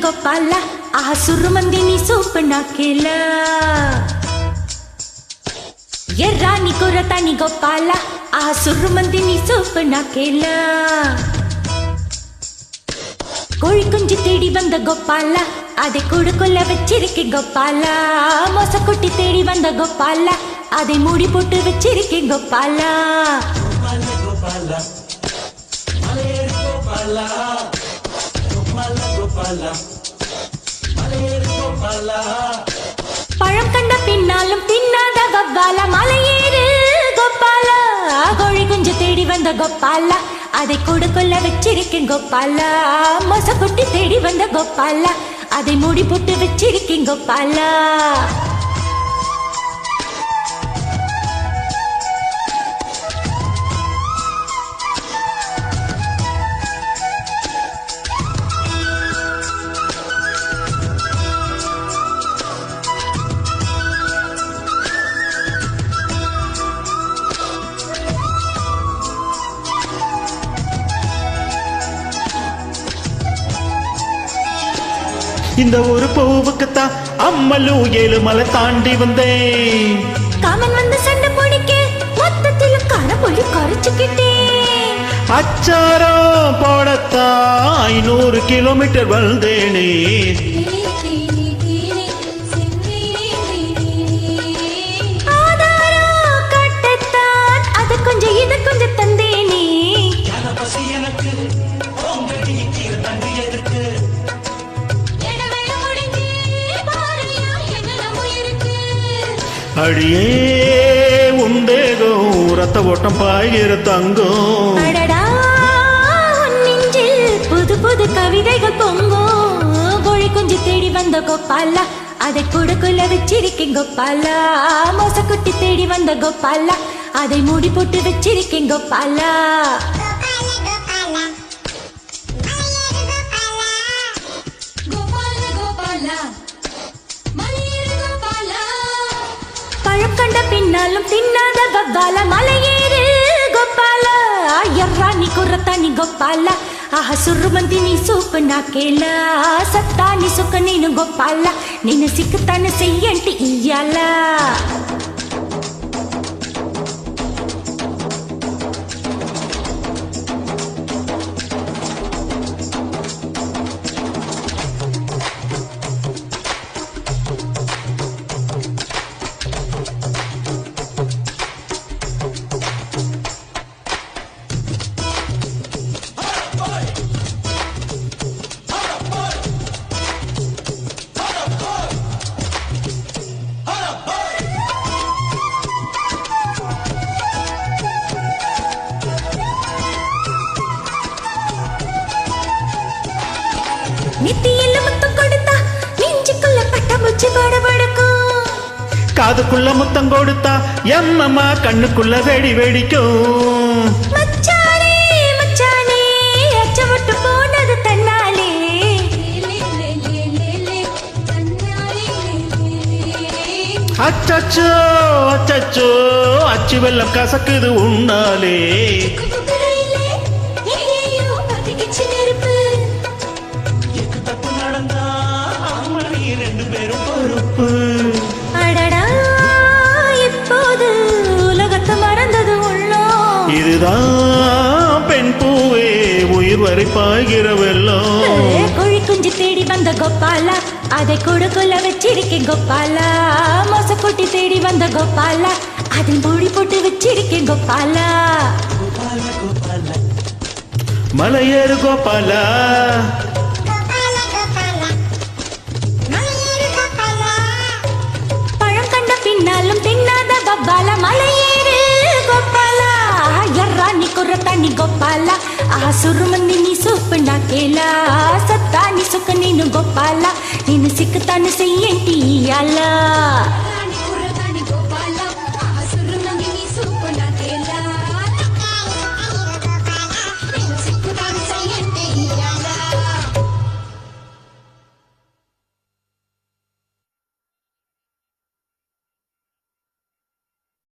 గోపాల ఆ సుర్రుమందిని సూపు నాకేల ఎర్రాని కుర్రతాని గోపాల ఆ సుర్రుమందిని సూపు నాకేల கோழி குஞ்சு தேடி வந்த கோபால அதை கூடுக்குள்ள வச்சிருக்கே கோபால மோச குட்டி தேடி வந்த கோபால அதை மூடி போட்டு வச்சிருக்கே கோபால பழம் கண்ட பின்னாலும் தின்னாத வவ்வால மலையேறு கோபால கோழி குஞ்சு தேடி வந்த கோபால அதை கூடுக்குள்ள வச்சிருக்கேன் கோபால மோச குட்டி தேடி வந்த கோபால அதை மூடி போட்டு வச்சிருக்கேன் கோபால இந்த ஒரு பூவுக்குத்தான் அம்மலும் 7 மலை தாண்டி வந்தேன் காமன் வந்து சண்டை போடிக்க மொத்தத்தில் காரப்பொழி கரைச்சுக்கிட்டேன் அச்சாரம் போடத்தான் 500 கிலோமீட்டர் வந்தேனே ஆதாரம் கட்டத்தான் அது கொஞ்சம் இது கொஞ்சம் தந்தேனே அடியே உண்டேகம் ரத்த ஓட்டம் பாய்கிற தங்கம் நெஞ்சில் புது புது கவிதைகள் பொங்கும் கோழி குஞ்சு தேடி வந்த கோபால அதை கூடுக்குள்ள வச்சிருக்கேன் கோபால மோச குட்டி தேடி வந்த கோபால அதை மூடி போட்டு வச்சிருக்கேன் கோபால பழம் கண்ட பின்னாலும் தின்னாத வவ்வால மலையேறு கோபால ఎర్రాని కుర్రతాని గోపాల ఆహ సుర్రుమందిని సూపు నాకేల సత్తాని సుఖ నేను గోపాల నేను సిక్కుతాను చెయ్యంటి ఇయ్యాల நெத்தியில முத்தம் கொடுத்தா நெஞ்சுக்குள்ள பட்டாம்பூச்சி படபடக்கும் காதுக்குள்ள முத்தம் கொடுத்தா எம்மம்மா கண்ணுக்குள்ள வெடி வெடிக்கும் மச்சானே மச்சானே அச்சமட்டு போனது தன்னாலே அச்சச்சோ அச்சச்சோ அச்சு வெள்ளம் கசக்குது உன்னாலே அடடா இப்போது உலகத்தை மறந்தது உள்ளோம் இதுதான் பெண் பூவே உயிர் வரை பாய்கிற வெள்ளம் கோழி குஞ்சு தேடி வந்த கோபால அதை கூடுக்குள்ள வச்சிருக்கேன் கோபால மோச குட்டி தேடி வந்த கோபால அதை மூடி போட்டு வச்சிருக்கேன் கோபால மலையேறு கோபால பழம் கண்ட பின்னாலும் தின்னாத வவ்வால மலையேறு கோபால ఎర్రాని కుర్రతాని గోపాల ఆ సుర్రుమందిని సూపు నాకేల సత్తాని సుఖ నేను గోపాల నేను సిక్కుతాను చెయ్యంటి ఇయ్యాల